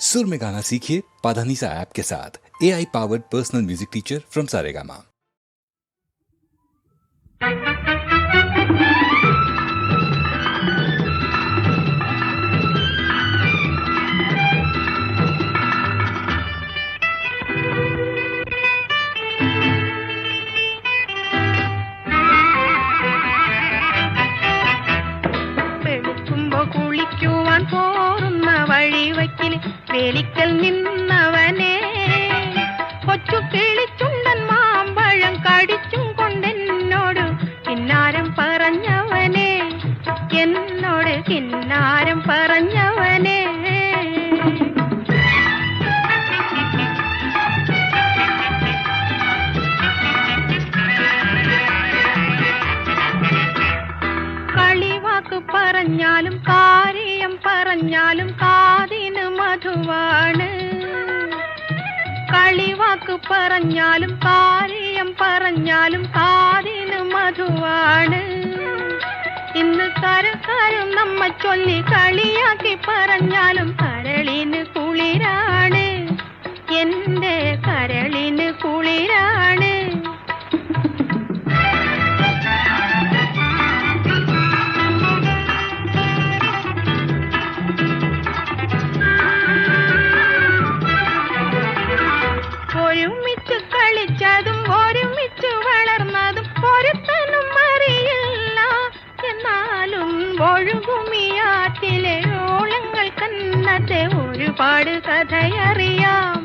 सुर में गाना सीखिए पाधानीसा ऐप के साथ। AI powered personal music teacher from Saregama. കുളിക്കുവാൻ പോറുന്ന വഴിവക്കിൽ വേലിക്കൽ നിന്നവനെ കൊച്ചു കിളിച്ചുണ്ടൻ മാമ്പഴം കടിച്ചും കൊണ്ടെന്നോട് കിന്നാരം പറഞ്ഞവനെ, എന്നോട് കിന്നാരം പറഞ്ഞവനെ. കളിവാക്ക് പറഞ്ഞാലും കാര്യം പറഞ്ഞാലും കാതിന് മധുവാണ്. കളിവാക്ക് പറഞ്ഞാലും കാര്യം പറഞ്ഞാലും കാതിന് മധുവാണ്. ഇന്ന് കരക്കാരും നമ്മ ചൊല്ലി കളിയാക്കി പറഞ്ഞാലും കരളിന് കുളിരാണ്, എന്റെ കരളിന് കുളിരാണ്. ഒരുമിച്ച് കളിച്ചതും ഒരുമിച്ച് വളർന്നതും ഒരുത്തനും അറിയില്ല. എന്നാലും ഒഴുകുമിയാറ്റിലെ ഓളങ്ങൾ കന്നത്തെ ഒരുപാട് കഥയറിയാം.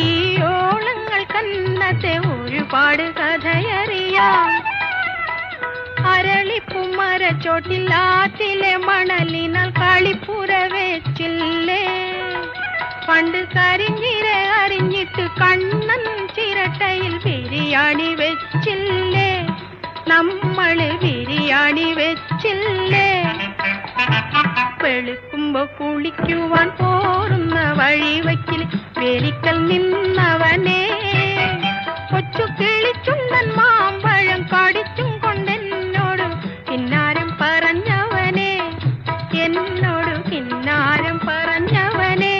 ഈ ഓളങ്ങൾ കന്നത്തെ ഒരുപാട് കഥയറിയാം. അരളിപ്പുമരച്ചോട്ടിൽ ആറ്റിലെ മണലിനാൽ കളിപ്പുര വെച്ചില്ലേ. പണ്ട് കരിഞ്ഞിര അരിഞ്ഞിട്ട് കണ്ണൻ ചിരട്ടയിൽ ബിരിയാണി വെച്ചില്ലേ. നമ്മള് ബിരിയാണി വെച്ചില്ലേ. വെളുക്കുമ്പോ കുളിക്കുവാൻ പോറുന്ന വഴിവക്കിൽ വേലിക്കൽ നിന്നവനെ കൊച്ചു കിളിച്ചുണ്ടൻ മാമ്പഴം കടിച്ചും കൊണ്ടെന്നോട് കിന്നാരം പറഞ്ഞവനെ, എന്നോട് കിന്നാരം പറഞ്ഞവനെ.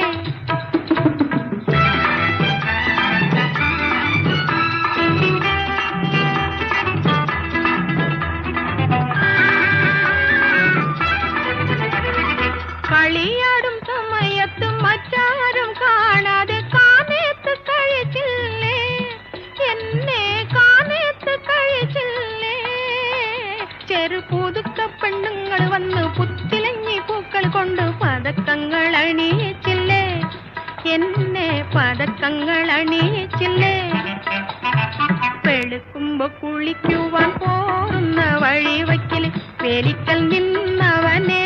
കളിയാടും സമയത്ത് മറ്റാരും കാണാതെ കാമേത്ത് കഴിച്ചില്ലേ, എന്നെ കാമേത്ത് കഴിച്ചില്ലേ. ചെറുപുതുക്ക പെണ്ണുങ്ങൾ വന്ന് പുത്തിലഞ്ഞി പൂക്കൾ കൊണ്ട് പതക്കങ്ങൾ അണിയിച്ചില്ലേ, എന്നെ പതക്കങ്ങൾ അണിയിച്ചില്ലേ. വെളുക്കുമ്പോ കുളിക്കുവാൻ പോറുന്ന വഴിവക്കിൽ വേലിക്കൽ നിന്നവനെ